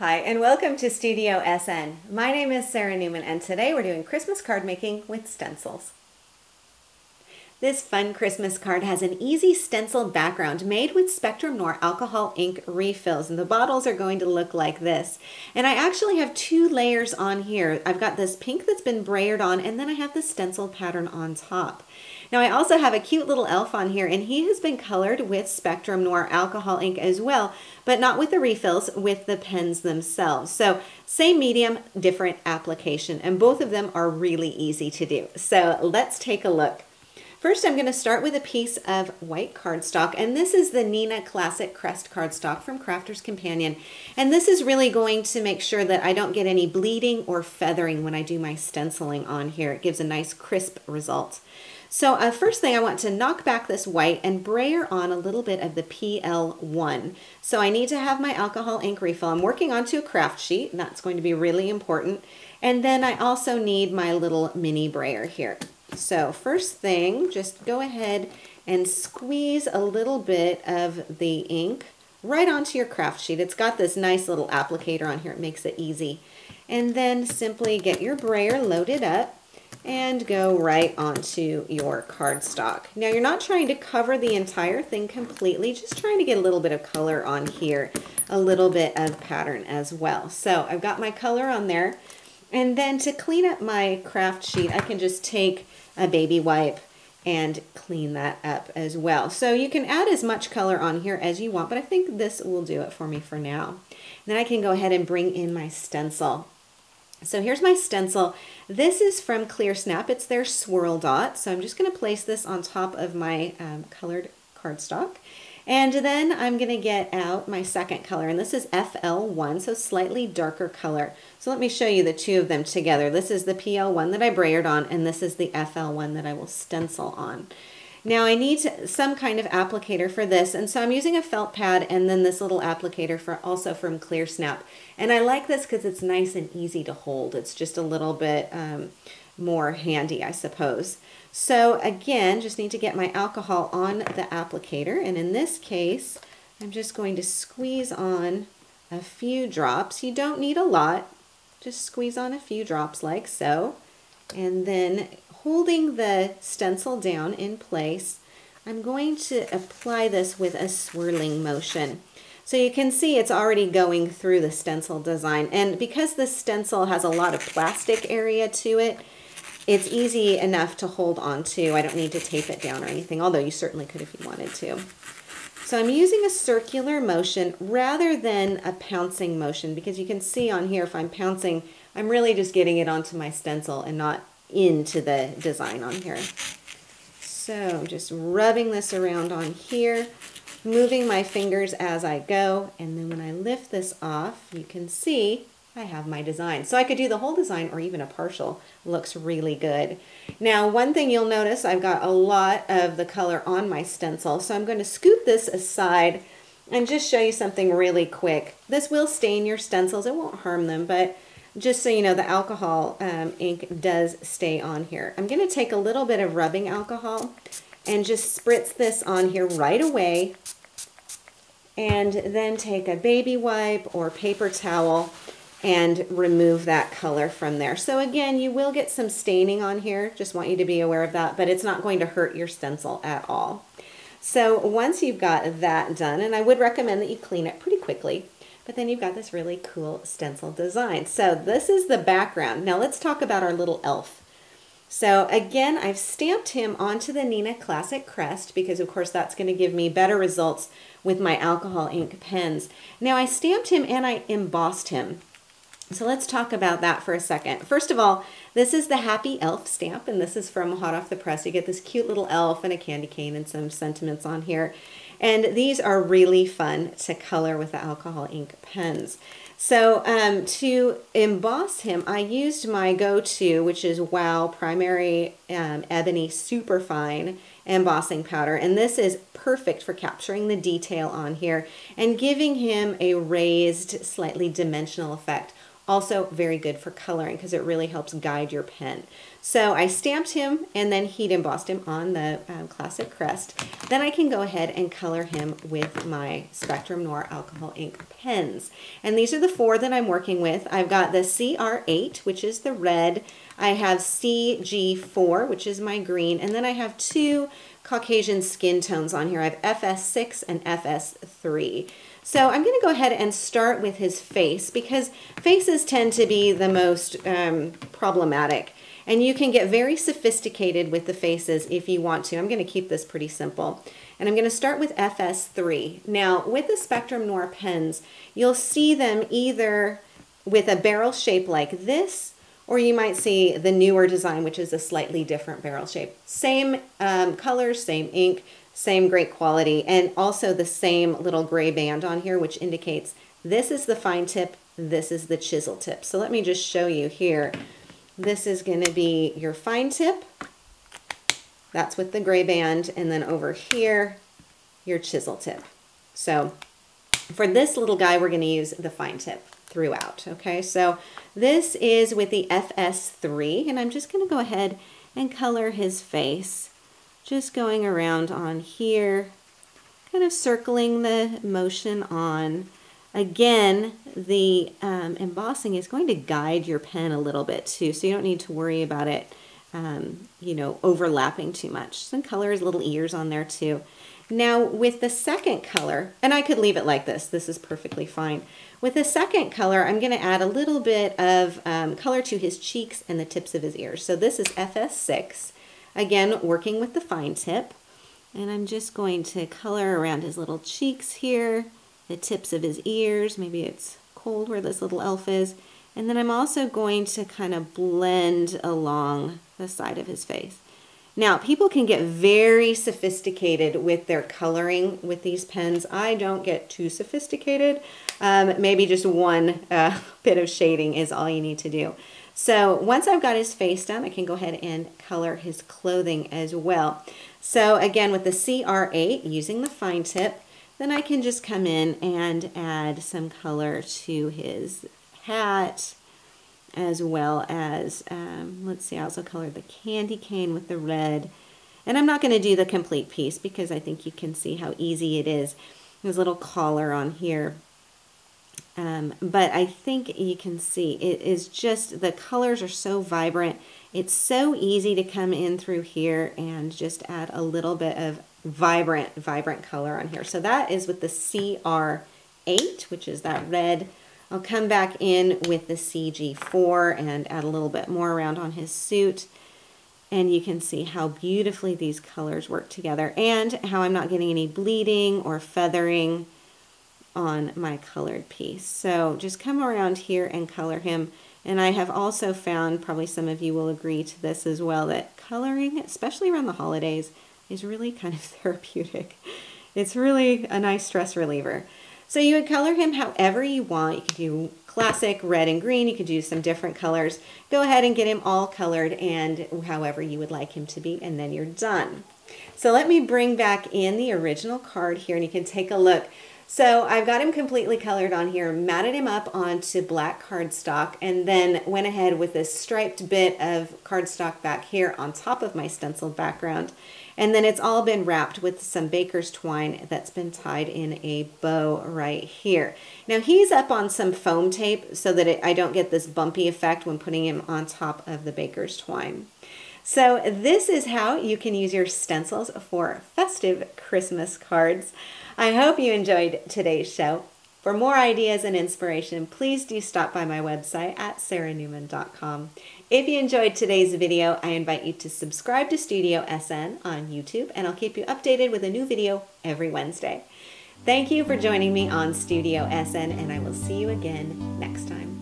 Hi, and welcome to Studio SN. My name is Sara Naumann, and today we're doing Christmas card making with stencils. This fun Christmas card has an easy stencil background made with Spectrum Noir alcohol ink refills, and the bottles are going to look like this. And I actually have two layers on here. I've got this pink that's been brayered on, and then I have the stencil pattern on top. Now I also have a cute little elf on here, and he has been colored with Spectrum Noir alcohol ink as well, but not with the refills, with the pens themselves. So same medium, different application, and both of them are really easy to do. So let's take a look. First, I'm going to start with a piece of white cardstock, and this is the Neenah Classic Crest cardstock from Crafter's Companion. And this is really going to make sure that I don't get any bleeding or feathering when I do my stenciling on here. It gives a nice crisp result. So first thing, I want to knock back this white and brayer on a little bit of the PL1. So I need to have my alcohol ink refill. I'm working onto a craft sheet, and that's going to be really important. And then I also need my little mini brayer here. So first thing, just go ahead and squeeze a little bit of the ink right onto your craft sheet. It's got this nice little applicator on here. It makes it easy. And then simply get your brayer loaded up and go right onto your cardstock. Now you're not trying to cover the entire thing completely, just trying to get a little bit of color on here, a little bit of pattern as well. So I've got my color on there. And then to clean up my craft sheet, I can just take a baby wipe and clean that up as well. So you can add as much color on here as you want, but I think this will do it for me for now. Then I can go ahead and bring in my stencil. So here's my stencil. This is from Clearsnap. It's their Swirldot. So I'm just going to place this on top of my colored cardstock. And then I'm going to get out my second color, and this is FL1, so slightly darker color. So let me show you the two of them together. This is the PL1 that I brayered on, and this is the FL1 that I will stencil on. Now I need some kind of applicator for this, and so I'm using a felt pad and then this little applicator also from Clearsnap. And I like this because it's nice and easy to hold. It's just a little bit more handy, I suppose. So again, just need to get my alcohol on the applicator, and in this case, I'm just going to squeeze on a few drops. You don't need a lot, just squeeze on a few drops like so, and then holding the stencil down in place, I'm going to apply this with a swirling motion. So you can see it's already going through the stencil design, and because this stencil has a lot of plastic area to it, it's easy enough to hold on to. I don't need to tape it down or anything, although you certainly could if you wanted to. So I'm using a circular motion rather than a pouncing motion, because you can see on here if I'm pouncing, I'm really just getting it onto my stencil and not into the design on here. So I'm just rubbing this around on here, moving my fingers as I go, and then when I lift this off, you can see I have my design. So I could do the whole design or even a partial. Looks really good. Now, one thing you'll notice, I've got a lot of the color on my stencil, so I'm going to scoop this aside and just show you something really quick. This will stain your stencils. It won't harm them, but just so you know, the alcohol ink does stay on here. I'm going to take a little bit of rubbing alcohol and just spritz this on here right away, and then take a baby wipe or paper towel and remove that color from there. So again, you will get some staining on here. Just want you to be aware of that, but it's not going to hurt your stencil at all. So once you've got that done, and I would recommend that you clean it pretty quickly, but then you've got this really cool stencil design. So this is the background. Now let's talk about our little elf. So again, I've stamped him onto the Neenah Classic Crest because of course that's going to give me better results with my alcohol ink pens. Now I stamped him and I embossed him. So let's talk about that for a second. First of all, this is the Happy Elf stamp, and this is from hot off the press. You get this cute little elf and a candy cane and some sentiments on here. And these are really fun to color with the alcohol ink pens. So to emboss him, I used my go-to, which is Wow Primary Ebony Superfine embossing powder. And this is perfect for capturing the detail on here and giving him a raised, slightly dimensional effect. Also very good for coloring because it really helps guide your pen. So I stamped him and then heat embossed him on the classic crest. Then I can go ahead and color him with my Spectrum Noir alcohol ink pens. And these are the 4 that I'm working with. I've got the CR8, which is the red. I have CG4, which is my green. And then I have 2 Caucasian skin tones on here. I have FS6 and FS3. So I'm going to go ahead and start with his face because faces tend to be the most problematic. And you can get very sophisticated with the faces if you want to. I'm going to keep this pretty simple. And I'm going to start with FS3. Now, with the Spectrum Noir pens, you'll see them either with a barrel shape like this, or you might see the newer design, which is a slightly different barrel shape. Same colors, same ink, same great quality, and also the same little gray band on here, which indicates this is the fine tip, this is the chisel tip. So let me just show you here. This is going to be your fine tip. That's with the gray band, and then over here, your chisel tip. So for this little guy, we're going to use the fine tip throughout. Okay, so this is with the FS3, and I'm just going to go ahead and color his face. Just going around on here, kind of circling the motion on. Again, the embossing is going to guide your pen a little bit too, so you don't need to worry about it, you know, overlapping too much. Some colors, little ears on there too. Now with the second color, and I could leave it like this, this is perfectly fine. With the second color, I'm going to add a little bit of color to his cheeks and the tips of his ears. So this is FS6, again, working with the fine tip. And I'm just going to color around his little cheeks here, the tips of his ears. Maybe it's cold where this little elf is. And then I'm also going to kind of blend along the side of his face. Now, people can get very sophisticated with their coloring with these pens. I don't get too sophisticated. Maybe just one bit of shading is all you need to do. So once I've got his face done, I can go ahead and color his clothing as well. So again, with the CR8, using the fine tip, then I can just come in and add some color to his hat, as well as, let's see, I also colored the candy cane with the red. And I'm not going to do the complete piece because I think you can see how easy it is. There's a little collar on here. But I think you can see it is just, the colors are so vibrant. It's so easy to come in through here and just add a little bit of vibrant color on here. So that is with the CR8, which is that red. I'll come back in with the CG4 and add a little bit more around on his suit. And you can see how beautifully these colors work together and how I'm not getting any bleeding or feathering on my colored piece. So just come around here and color him. And I have also found, probably some of you will agree to this as well, that coloring, especially around the holidays, is really kind of therapeutic. It's really a nice stress reliever. So you would color him however you want. You could do classic red and green. You could do some different colors. Go ahead and get him all colored and however you would like him to be, and then you're done. So let me bring back in the original card here and you can take a look. So I've got him completely colored on here, matted him up onto black cardstock, and then went ahead with this striped bit of cardstock back here on top of my stenciled background. And then it's all been wrapped with some baker's twine that's been tied in a bow right here. Now he's up on some foam tape so that I don't get this bumpy effect when putting him on top of the baker's twine. So this is how you can use your stencils for festive Christmas cards. I hope you enjoyed today's show. For more ideas and inspiration, please do stop by my website at saranaumann.com. If you enjoyed today's video, I invite you to subscribe to Studio SN on YouTube, and I'll keep you updated with a new video every Wednesday. Thank you for joining me on Studio SN, and I will see you again next time.